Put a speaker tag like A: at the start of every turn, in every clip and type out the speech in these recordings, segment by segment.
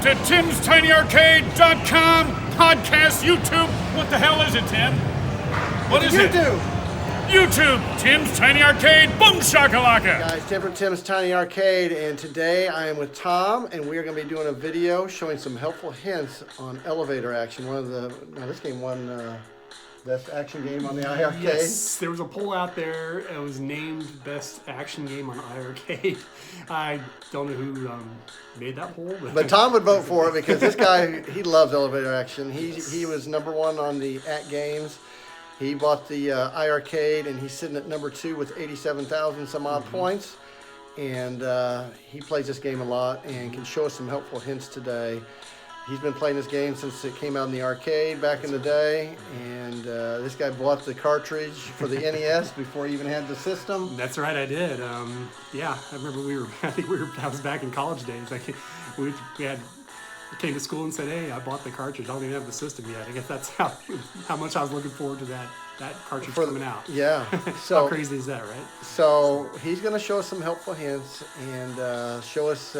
A: Subscribe to Tim'sTinyArcade.com, podcast, YouTube. What the hell is it, Tim? What is it? YouTube, Tim's Tiny Arcade, boom shakalaka!
B: Guys, Tim from Tim's Tiny Arcade, and today I am with Tom, and we are going to be doing a video showing some helpful hints on elevator action. This game won best action game on the iiRcade.
C: Yes, there was a poll out there. It was named best action game on iiRcade. I don't know who made that poll,
B: but Tom would vote for it because this guy, he loves elevator action. He was #1 on the @games. He bought the iiRcade, and he's sitting at #2 with 87,000 some odd points. And he plays this game a lot and can show us some helpful hints today. He's been playing this game since it came out in the arcade back in the day. And this guy bought the cartridge for the NES before he even had the system.
C: That's right, I did. Yeah, I remember I was back in college days. We came to school and said, hey, I bought the cartridge. I don't even have the system yet. I guess that's how much I was looking forward to that cartridge coming out.
B: Yeah. So
C: how crazy is that, right?
B: So he's going to show us some helpful hints and show us,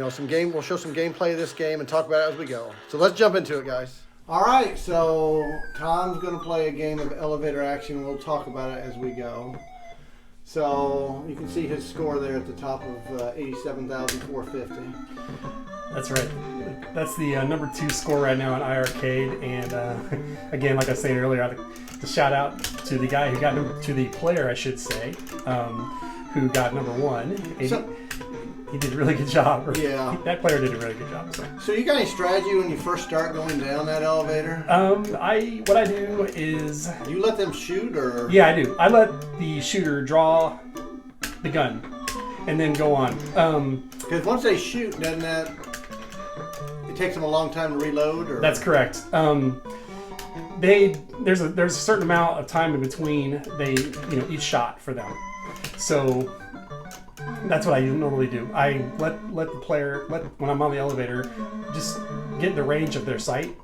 B: some game. We'll show some gameplay of this game and talk about it as we go. So let's jump into it, guys. All right. So Tom's going to play a game of elevator action. We'll talk about it as we go. So you can see his score there at the top of 87,450.
C: That's right. That's the #2 score right now on iiRcade. And again, like I was saying earlier, the shout out to the guy who got to the player, I should say, who got #1. He did a really good job.
B: Yeah.
C: That player did a really good job.
B: So you got any strategy when you first start going down that elevator?
C: What I do is...
B: You let them shoot, or...?
C: Yeah, I do. I let the shooter draw the gun and then go on.
B: Because once they shoot, doesn't that... It takes them a long time to reload, or...
C: That's correct. There's a certain amount of time in between each shot for them. So that's what I normally do. I let the player when I'm on the elevator just get in the range of their sight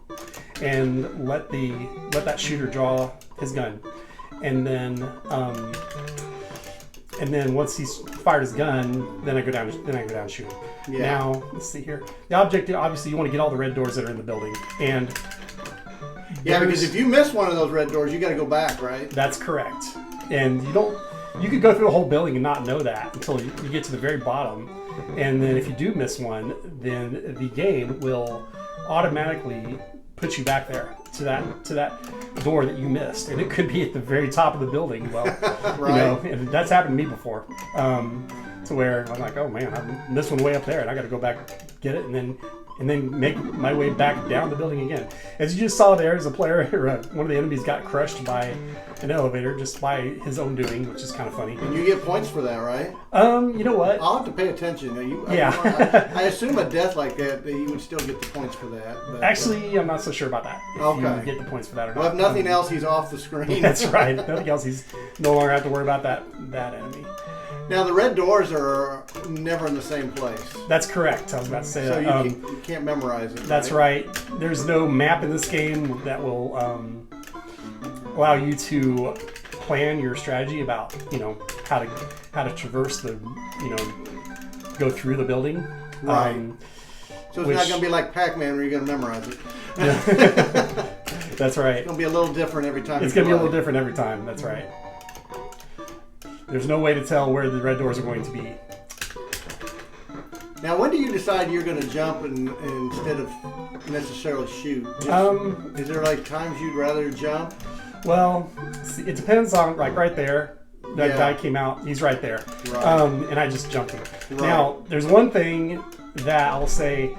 C: and let that shooter draw his gun, and then once he's fired his gun, then I go down and shoot him. Yeah. Now let's see here. The objective, obviously, you want to get all the red doors that are in the building, and
B: because if you miss one of those red doors, you got to go back, right?
C: That's correct. And you could go through the whole building and not know that until you get to the very bottom. And then if you do miss one, then the game will automatically put you back there to that door that you missed. And it could be at the very top of the building. Well,
B: right.
C: And that's happened to me before. To where I'm like, oh man, I missed one way up there, and I got to go back, get it, and then make my way back down the building again. As you just saw there, as a player, one of the enemies got crushed by an elevator just by his own doing, which is kind of funny.
B: And you get points for that, right?
C: You know what?
B: I'll have to pay attention.
C: Yeah.
B: I assume a death like that you would still get the points for that. But,
C: actually, I'm not so sure about that. If you get the points for that or not.
B: Well, if nothing else, he's off the screen.
C: That's right. Nothing else, he's no longer have to worry about that enemy.
B: Now, the red doors are never in the same place.
C: That's correct. I was about to say
B: so
C: that.
B: You can't memorize it.
C: That's right. There's no map in this game that will allow you to plan your strategy about how to traverse go through the building.
B: Right. So it's not going to be like Pac-Man where you're going to memorize it.
C: Yeah. That's right.
B: It's going to be a little different every time.
C: It's going to be a little different every time. That's right. There's no way to tell where the red doors are going to be.
B: Now, when do you decide you're going to jump instead of necessarily shoot? Is there times you'd rather jump?
C: Well, it depends on right there. That guy came out. He's right there.
B: Right.
C: And I just jumped him.
B: Right.
C: Now, there's one thing that I'll say.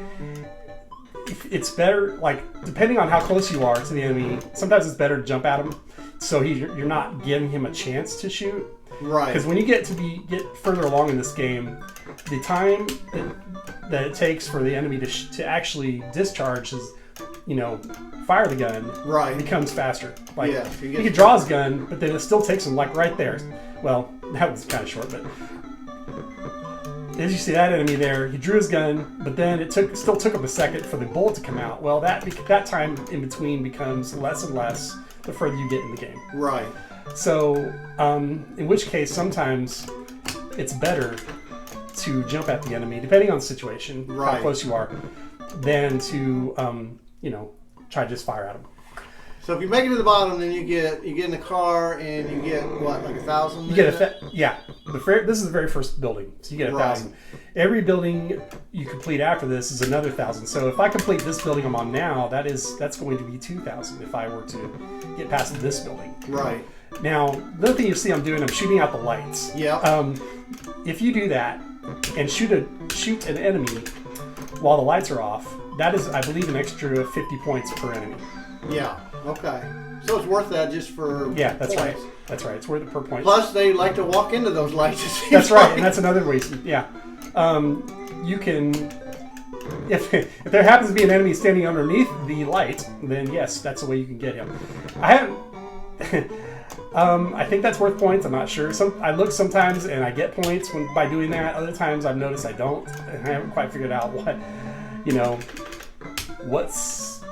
C: It's better, depending on how close you are to the enemy, sometimes it's better to jump at him so you're not giving him a chance to shoot.
B: Right.
C: Because when you get further along in this game, the time that it takes for the enemy to actually discharge his, fire the gun,
B: right,
C: becomes faster.
B: He
C: can draw his gun, but then it still takes him right there. Well, that was kind of short, but as you see that enemy there, he drew his gun, but then it still took him a second for the bullet to come out. Well, that time in between becomes less and less the further you get in the game.
B: Right.
C: So, in which case, sometimes it's better to jump at the enemy, depending on the situation, how
B: Right.
C: close you are, than to try to just fire at them.
B: So if you make it to the bottom, then you get in the car and you get what, like 1,000?
C: You get this is the very first building, so you get 1,000. Every building you complete after this is another 1,000. So if I complete this building I'm on now, that's going to be 2,000 if I were to get past this building.
B: Right.
C: Now, the other thing you see I'm doing, I'm shooting out the lights.
B: Yeah.
C: If you do that and shoot an enemy while the lights are off, that is, I believe, an extra 50 points per enemy.
B: Yeah. Okay. So it's worth that just for
C: that's
B: points.
C: right. That's right. It's worth it per point.
B: Plus, they like to walk into those lights.
C: That's right, and that's another reason. Yeah. You can, if there happens to be an enemy standing underneath the light, then yes, that's the way you can get him. I haven't. I think that's worth points. I'm not sure. I look sometimes and I get points by doing that. Other times I've noticed I don't, and I haven't quite figured out what's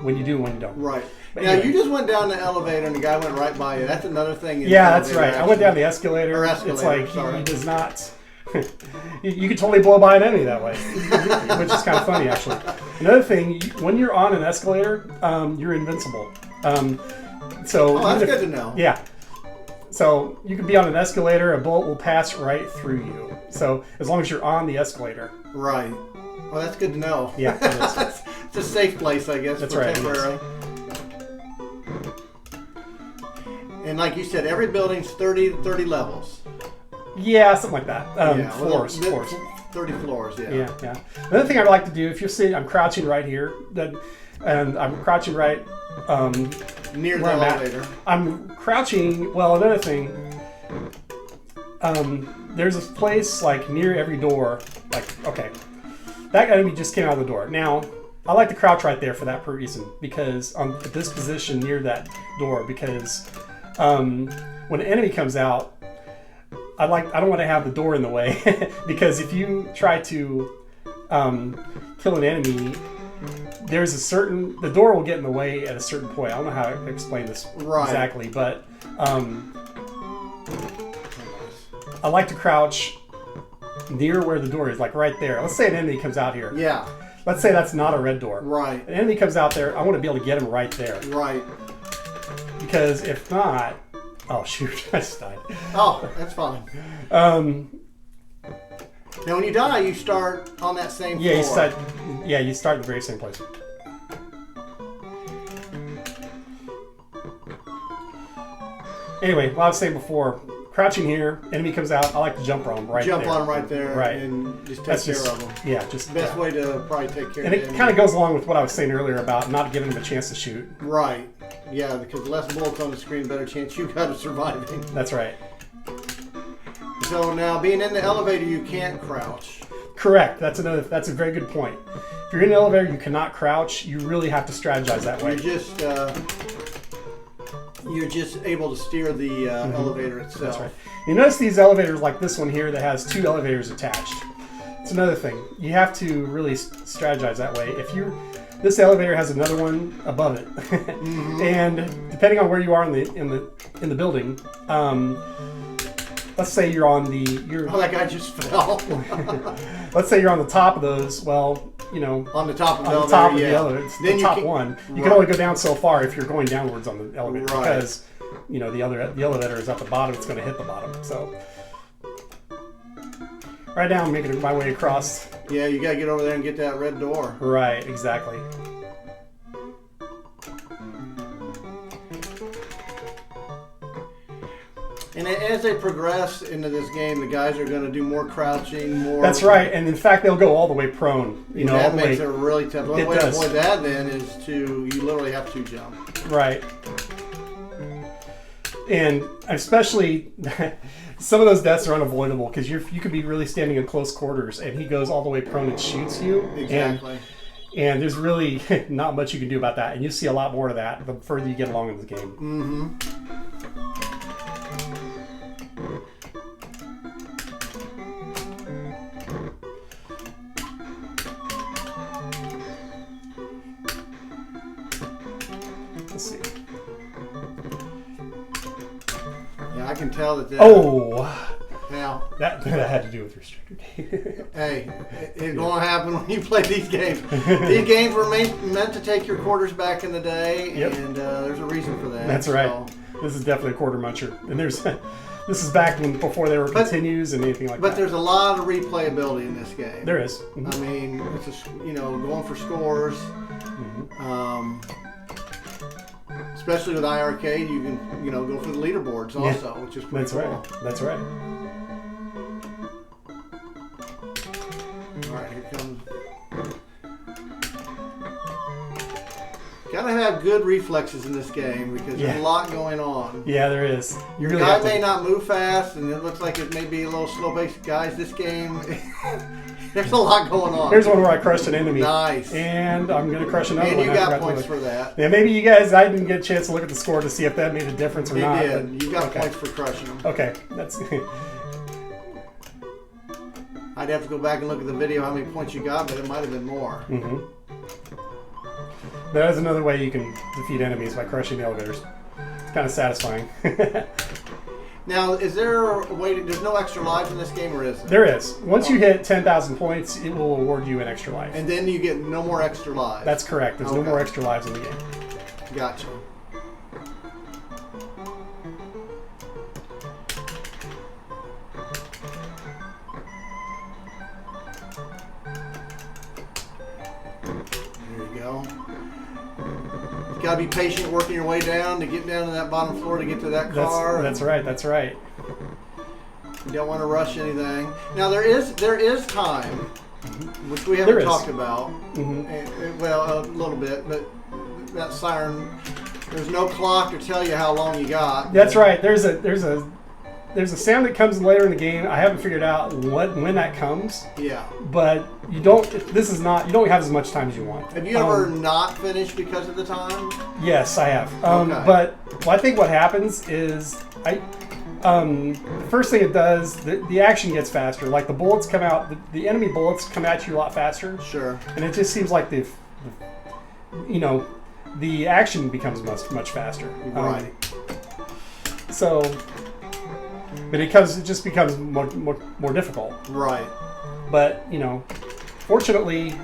C: when you do and when you don't.
B: Right.
C: But
B: Now
C: anyway.
B: you just went down the elevator and the guy went right by you. That's another thing.
C: That's right. I went down the escalator. It's like he does not. You could totally blow by an enemy that way, which is kind of funny actually. Another thing, when you're on an escalator, you're invincible. So
B: that's good to know.
C: Yeah. So you can be on an escalator, a bullet will pass right through you. So as long as you're on the escalator.
B: Right. Well, that's good to know.
C: Yeah. It is.
B: It's a safe place, I guess,
C: That's
B: for
C: right,
B: temporary. And like you said, every building's 30 levels.
C: Yeah, something like that. Floors.
B: 30 floors, yeah.
C: Yeah. Another thing I'd like to do, if you're seeing, I'm crouching right here, and I'm crouching right
B: Near the
C: where
B: elevator.
C: I'm crouching. Well, another thing, there's a place like near every door. Like, okay, that enemy just came out of the door. Now, I like to crouch right there for that reason, because on this position near that door, because when an enemy comes out, I don't want to have the door in the way because if you try to kill an enemy, the door will get in the way at a certain point. I don't know how to explain this exactly, but I like to crouch near where the door is, like right there. Let's say an enemy comes out here.
B: Yeah.
C: Let's say that's not a red door.
B: Right.
C: An enemy comes out there, I want to be able to get him right there.
B: Right.
C: Because if not, oh shoot, I just died.
B: Oh, that's fine. Now, when you die, you start on that same floor.
C: You start in the very same place. Anyway, well, I was saying before, crouching here, enemy comes out, I like to jump on him right there.
B: Jump on him right there,
C: right,
B: and just take care of him.
C: Yeah, just
B: best way to probably take care
C: of him. And it kind of goes along with what I was saying earlier about not giving him a chance to shoot.
B: Right. Yeah, because less bullets on the screen, better chance you got of surviving.
C: That's right.
B: So now, being in the elevator, you can't crouch.
C: Correct. That's a very good point. If you're in an elevator, you cannot crouch. You really have to strategize that way.
B: You're just able to steer the elevator itself.
C: That's right. You notice these elevators like this one here that has 2 elevators attached. It's another thing. You have to really strategize that way. This elevator has another one above it, and depending on where you are in the building, let's say you're on
B: that guy just fell.
C: Let's say you're on the top of those. Well,
B: on the top of the
C: elevator.
B: Top
C: One. You can only go down so far if you're going downwards on the elevator, because the elevator is at the bottom. It's going to hit the bottom. So right now, I'm making my way across.
B: Yeah, you gotta get over there and get that red door.
C: Right, exactly.
B: And as they progress into this game, the guys are going to do more crouching, more...
C: That's right, and in fact, they'll go all the way prone.
B: That makes it really tough. The only way to avoid that, then, is you literally have to jump. Right.
C: And especially, some of those deaths are unavoidable, because you could be really standing in close quarters, and he goes all the way prone and shoots you.
B: Exactly.
C: And there's really not much you can do about that, and you'll see a lot more of that the further you get along in the game.
B: Mm-hmm.
C: Let's see.
B: Yeah, I can tell that. Now,
C: that had to do with restricted.
B: hey, it's going to happen when you play these games. These games were meant to take your quarters back in the day,
C: Yep.
B: and there's a reason for that.
C: That's right. This is definitely a quarter muncher, and this is back before there were continues and anything like that.
B: But there's a lot of replayability in this game.
C: There is.
B: I mean, it's going for scores. Especially with iiRcade, you can go for the leaderboards also, which is pretty cool.
C: That's right.
B: All right, here comes. Gotta have good reflexes in this game because there's a lot going on.
C: Yeah, there is.
B: Your guy may not move fast, and it looks like it may be a little slow-paced. Guys, this game, there's a lot going on.
C: Here's one where I crushed an enemy.
B: Nice.
C: And I'm going to crush another one.
B: And you got points for that.
C: Yeah, maybe you guys, I didn't get a chance to look at the score to see if that made a difference or not.
B: It did. You got points for crushing them.
C: Okay, that's...
B: I'd have to go back and look at the video how many points you got, but it might have been more.
C: That is another way you can defeat enemies, by crushing the elevators. It's kind of satisfying.
B: Now, is there a way to... There's no extra lives in this game, or is there?
C: There is. Once you hit 10,000 points, it will award you an extra life.
B: And then you get no more extra lives.
C: That's correct. There's no more extra lives in the game.
B: Gotcha. There you go. You gotta be patient working your way down to get down to that bottom floor to get to that car.
C: That's right. That's right.
B: You don't want to rush anything. Now there is time, which we haven't talked about. Well, a little bit, but that siren. There's no clock to tell you how long you got.
C: That's right. There's a sound that comes later in the game. I haven't figured out when that comes.
B: Yeah.
C: But you don't. You don't have as much time as you want.
B: Have you ever not finished because of the time?
C: Yes, I have.
B: Okay.
C: But I think what happens is the first thing it does, the action gets faster. Like the bullets come out, the enemy bullets come at you a lot faster.
B: Sure.
C: And it just seems like the action becomes much faster.
B: Right.
C: But it just becomes more difficult.
B: Right.
C: But fortunately,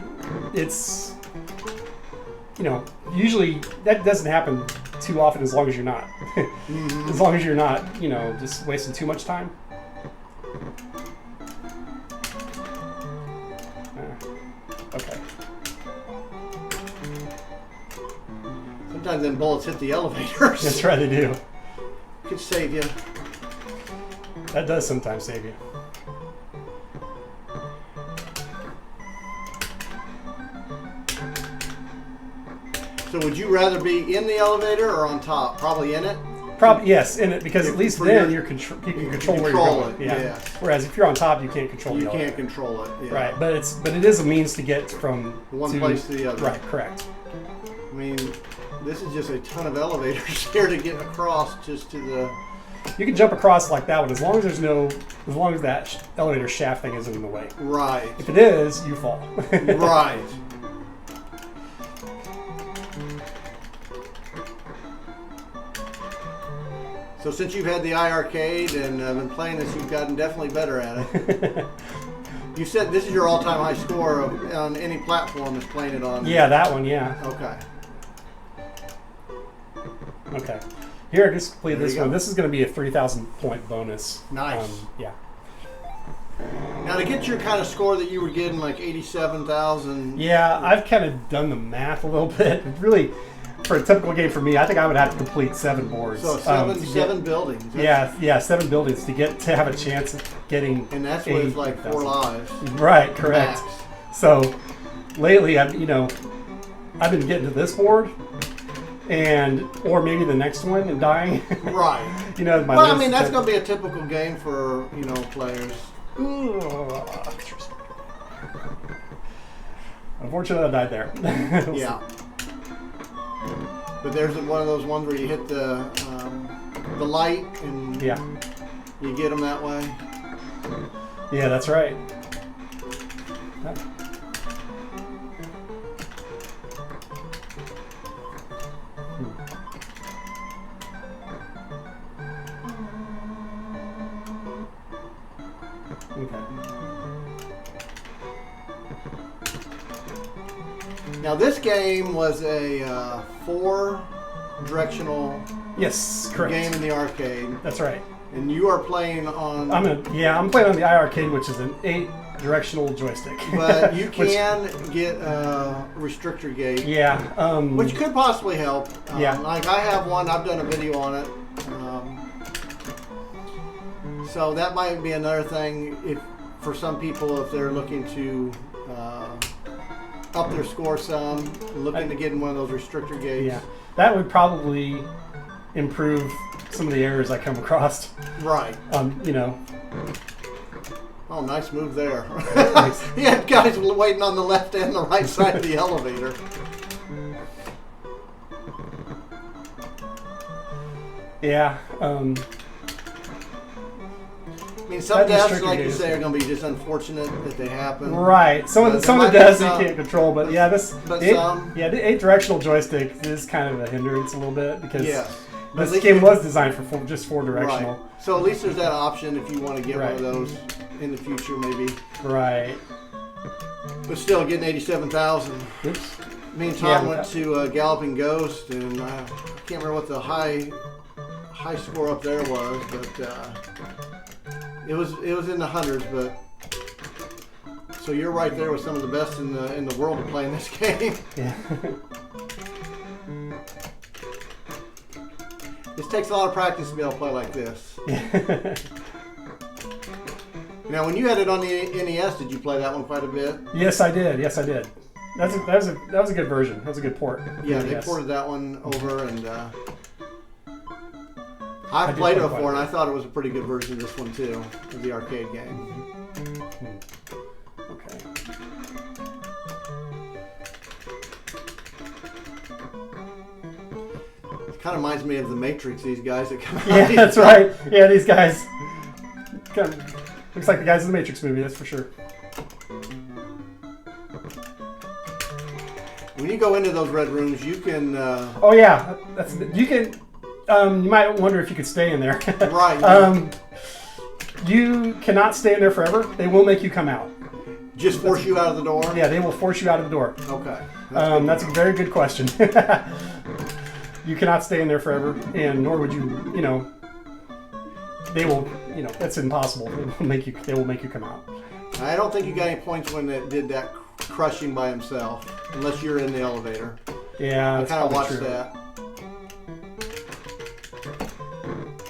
C: it's usually that doesn't happen too often as long as you're not as long as you're not just wasting too much time. Okay.
B: Sometimes them bullets hit the elevators.
C: That's right, they do.
B: Could save you.
C: That does sometimes save you.
B: So would you rather be in the elevator or on top? Probably in it?
C: Probably yes, in it, because at least then you can control where you're going.
B: Yeah.
C: Whereas if you're on top, you can't control the
B: You
C: elevator.
B: can't control it. Yeah.
C: Right, but it is a means to get from
B: one place to the other.
C: Right, correct.
B: I mean, this is just a ton of elevators here to get across just to the...
C: You can jump across like that one as long as that elevator shaft thing isn't in the way.
B: Right.
C: If it is, you fall.
B: Right. So since you've had the iiRcade and been playing this, you've gotten definitely better at it. You said this is your all-time high score on any platform is playing it on.
C: Yeah, that one, yeah.
B: Okay.
C: Okay. Here, I just completed this one.
B: go.
C: This is going to be a 3,000 point bonus.
B: Nice.
C: Yeah.
B: Now to get your kind of score that you were getting, like 87,000.
C: Yeah, I've kind of done the math a little bit. Really, for a typical game for me, I think I would have to complete 7 boards.
B: So seven buildings.
C: Yeah, 7 buildings to have a chance of getting.
B: And that's what it's like 4 lives.
C: Right, correct.
B: Max.
C: So lately, I've been getting to this board, or maybe the next one and dying.
B: Right.
C: My
B: Well,
C: list,
B: I mean, that's going to be a typical game for, players.
C: Unfortunately, I died there.
B: Yeah. But there's one of those ones where you hit the light and you get them that way.
C: Yeah, that's right.
B: Now this game was a 4-directional
C: Yes, correct.
B: game in the arcade,
C: That's right.
B: and you are playing on.
C: I'm playing on the iiRcade, which is an 8-directional joystick.
B: But you can get a restrictor gate.
C: Yeah.
B: Which could possibly help.
C: Yeah.
B: Like I have one. I've done a video on it. So that might be another thing for some people if they're looking to up their score some, looking to get in one of those restrictor gates.
C: Yeah. That would probably improve some of the errors I come across.
B: Right.
C: You know.
B: Oh, nice move there.
C: Nice.
B: He had guys waiting on the left and the right side of the elevator.
C: Yeah.
B: I mean, some deaths, like you say, are going to be just unfortunate that they happen.
C: Right. Some of the deaths you can't control, but yeah, the 8-directional joystick is kind of a hindrance a little bit because this game was designed for just 4-directional.
B: Right. So at least there's that option if you want to get one of those in the future, maybe.
C: Right.
B: But still, getting 87,000.
C: Oops.
B: Me and Tom went to Galloping Ghost, and I can't remember what the high score up there was, but it was in the hundreds. But so you're right there with some of the best in the world of playing this game.
C: Yeah.
B: This takes a lot of practice to be able to play like this. Now, when you had it on the NES, did you play that one quite a bit?
C: Yes, I did. That was a good version. That was a good port.
B: Yeah, they ported that one over, and I've played it before, and I thought it was a pretty good version of this one too, of the arcade game.
C: Okay.
B: It kind of reminds me of the Matrix. These guys that come out.
C: Yeah, that's right. Yeah, these guys. Kind of, looks like the guys in the Matrix movie. That's for sure.
B: When you go into those red rooms, you can.
C: Oh yeah, you can. You might wonder if you could stay in there.
B: Right.
C: You cannot stay in there forever. They will make you come out.
B: Just force you out of the door?
C: Yeah, they will force you out of the door.
B: Okay.
C: That's a very good question. You cannot stay in there forever, and nor would you. You know, they will. You know, that's impossible. They will make you come out.
B: I don't think you got any points when it did that crushing by himself, unless you're in the elevator.
C: Yeah,
B: I kind of watched that.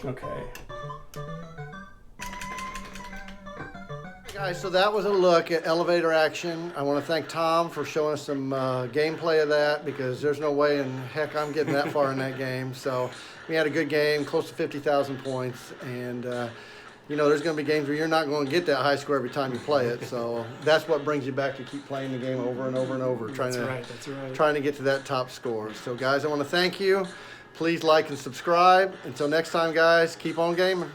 C: Okay.
B: Guys, so that was a look at elevator action. I want to thank Tom for showing us some gameplay of that, because there's no way in heck I'm getting that far in that game. So we had a good game, close to 50,000 points, and you know, there's going to be games where you're not going to get that high score every time you play it. So that's what brings you back to keep playing the game over and over and over, trying to get to that top score. So guys, I want to thank you. Please like and subscribe. Until next time, guys, keep on gaming.